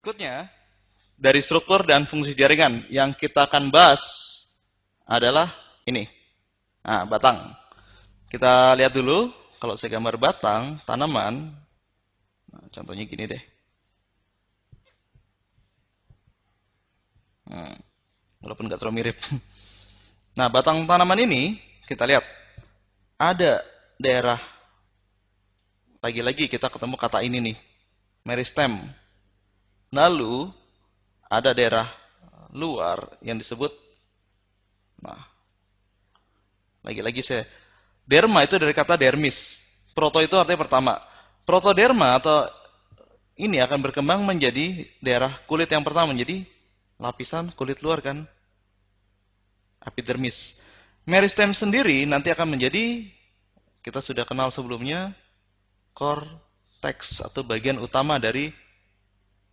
Berikutnya, dari struktur dan fungsi jaringan yang kita akan bahas adalah ini. Nah, batang. Kita lihat dulu, kalau saya gambar batang, tanaman, nah, contohnya gini deh. Hmm, walaupun nggak terlalu mirip. Nah, batang tanaman ini, kita lihat, ada daerah, lagi-lagi kita ketemu kata ini nih, meristem. Lalu, ada daerah luar yang disebut, nah, lagi-lagi saya, derma itu dari kata dermis. Proto itu artinya pertama. Protoderma atau ini akan berkembang menjadi daerah kulit yang pertama, menjadi lapisan kulit luar kan, epidermis. Meristem sendiri nanti akan menjadi, kita sudah kenal sebelumnya, korteks atau bagian utama dari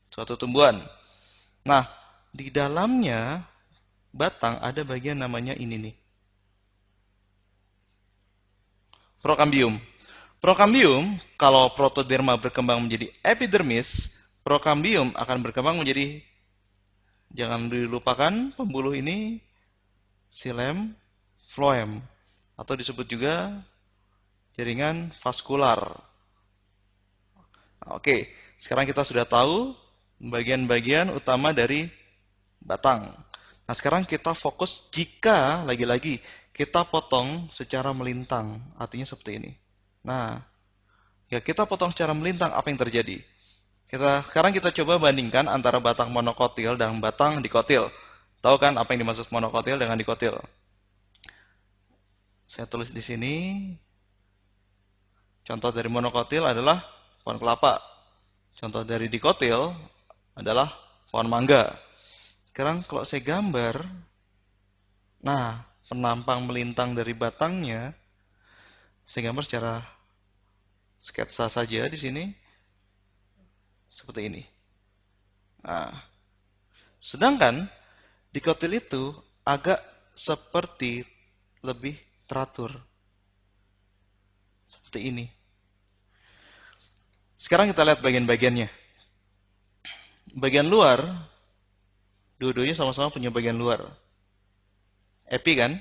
suatu tumbuhan. Nah, di dalamnya batang ada bagian namanya ini nih, prokambium. Prokambium, kalau protoderma berkembang menjadi epidermis, prokambium akan berkembang menjadi, jangan dilupakan pembuluh ini, xilem, floem, atau disebut juga jaringan vaskular. Oke, sekarang kita sudah tahu bagian-bagian utama dari batang. Nah, sekarang kita fokus jika lagi-lagi kita potong secara melintang, artinya seperti ini. Nah, ya kita potong secara melintang, apa yang terjadi? Sekarang kita coba bandingkan antara batang monokotil dan batang dikotil. Tahu kan apa yang dimaksud monokotil dengan dikotil? Saya tulis di sini. Contoh dari monokotil adalah pohon kelapa. Contoh dari dikotil adalah pohon mangga. Sekarang kalau saya gambar, nah, penampang melintang dari batangnya, saya gambar secara sketsa saja di sini, seperti ini. Nah, sedangkan dikotil itu agak seperti lebih teratur, seperti ini. Sekarang kita lihat bagian-bagiannya. Bagian luar, dua-duanya sama-sama punya bagian luar. Epi kan?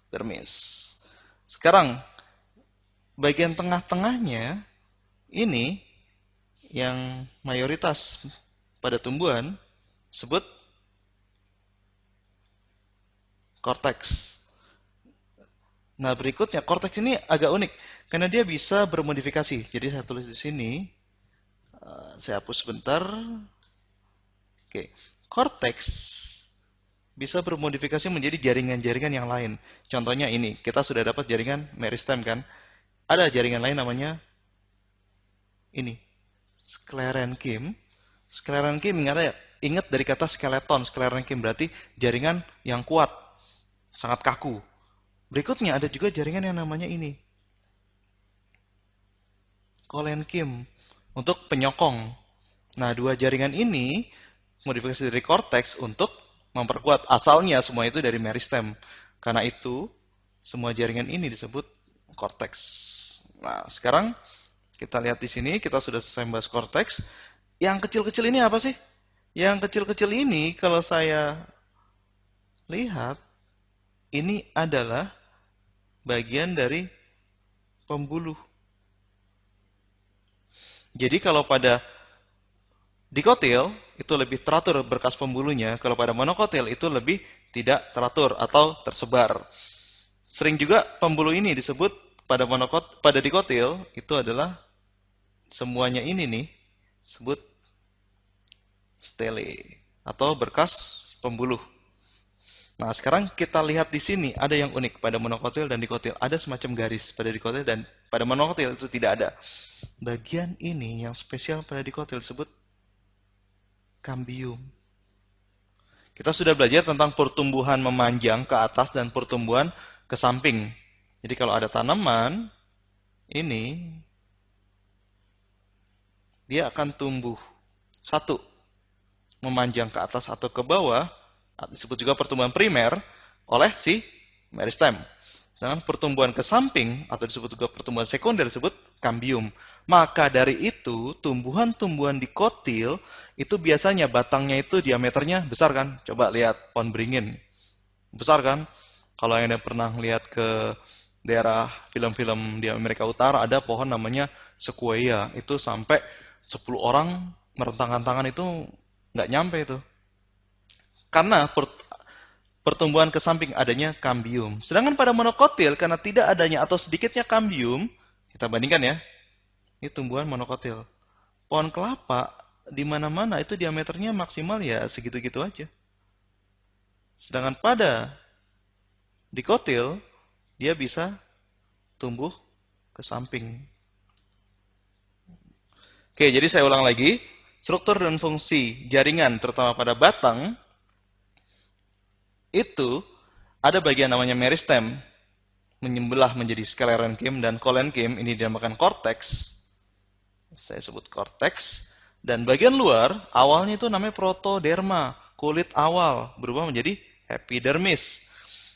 Dermis. Sekarang, bagian tengah-tengahnya, ini yang mayoritas pada tumbuhan, sebut korteks. Nah, berikutnya, korteks ini agak unik, karena dia bisa bermodifikasi. Jadi saya tulis di sini, saya hapus sebentar. Oke, korteks bisa bermodifikasi menjadi jaringan-jaringan yang lain. Contohnya ini, kita sudah dapat jaringan meristem kan. Ada jaringan lain namanya ini, sklerenkim. Sklerenkim ingat ya? Ingat dari kata skeleton, sklerenkim berarti jaringan yang kuat, sangat kaku. Berikutnya ada juga jaringan yang namanya ini, kolenkim, untuk penyokong. Nah, dua jaringan ini modifikasi dari korteks untuk memperkuat. Asalnya semua itu dari meristem. Karena itu, semua jaringan ini disebut korteks. Nah, sekarang kita lihat di sini, kita sudah selesai membahas korteks. Yang kecil-kecil ini apa sih? Yang kecil-kecil ini, kalau saya lihat, ini adalah bagian dari pembuluh. Jadi kalau pada dikotil itu lebih teratur berkas pembuluhnya, kalau pada monokotil itu lebih tidak teratur atau tersebar. Sering juga pembuluh ini disebut pada dikotil itu adalah semuanya ini nih disebut stele atau berkas pembuluh. Nah, sekarang kita lihat di sini ada yang unik pada monokotil dan dikotil. Ada semacam garis pada dikotil dan pada monokotil itu tidak ada. Bagian ini yang spesial pada dikotil disebut kambium. Kita sudah belajar tentang pertumbuhan memanjang ke atas dan pertumbuhan ke samping. Jadi kalau ada tanaman, ini dia akan tumbuh. Satu, memanjang ke atas atau ke bawah, disebut juga pertumbuhan primer oleh si meristem. Sedangkan pertumbuhan ke samping atau disebut juga pertumbuhan sekunder disebut kambium. Maka dari itu, tumbuhan-tumbuhan di kotil itu biasanya batangnya itu diameternya besar kan? Coba lihat pohon beringin. Besar kan? Kalau yang pernah lihat ke daerah film-film di Amerika Utara, ada pohon namanya sequoia. Itu sampai 10 orang merentangkan tangan itu nggak nyampe itu. Karena pertumbuhan ke samping adanya kambium. Sedangkan pada monokotil, karena tidak adanya atau sedikitnya kambium, kita bandingkan ya, ini tumbuhan monokotil. Pohon kelapa, di mana-mana itu diameternya maksimal ya segitu-gitu aja. Sedangkan pada dikotil, dia bisa tumbuh ke samping. Oke, jadi saya ulang lagi. Struktur dan fungsi jaringan, terutama pada batang, itu ada bagian namanya meristem, menyembelah menjadi sclerenchyme dan collenchyme, ini dinamakan korteks. Saya sebut korteks. Dan bagian luar, awalnya itu namanya protoderma, kulit awal, berubah menjadi epidermis.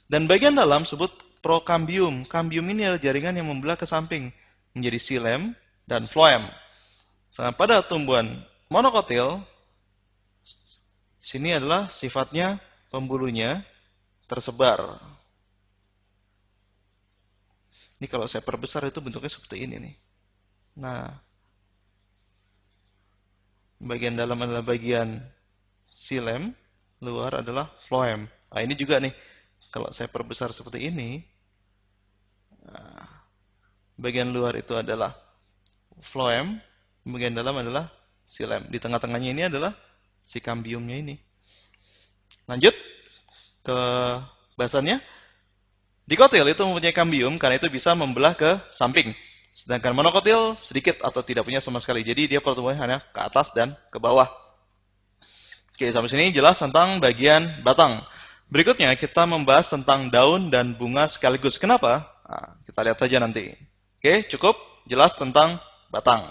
Dan bagian dalam sebut prokambium. Kambium ini adalah jaringan yang membelah ke samping, menjadi xilem dan phloem. Nah, pada tumbuhan monokotil, sini adalah sifatnya pembulunya tersebar. Ini kalau saya perbesar itu bentuknya seperti ini nih. Nah, bagian dalam adalah bagian xilem, luar adalah phloem. Nah, ini juga nih, kalau saya perbesar seperti ini, nah, bagian luar itu adalah phloem, bagian dalam adalah xilem. Di tengah-tengahnya ini adalah si kambiumnya ini. Lanjut ke bahasannya. Dikotil itu mempunyai kambium karena itu bisa membelah ke samping. Sedangkan monokotil sedikit atau tidak punya sama sekali. Jadi dia pertumbuhannya hanya ke atas dan ke bawah. Oke, sampai sini jelas tentang bagian batang. Berikutnya kita membahas tentang daun dan bunga sekaligus. Kenapa? Nah, kita lihat saja nanti. Oke, cukup jelas tentang batang.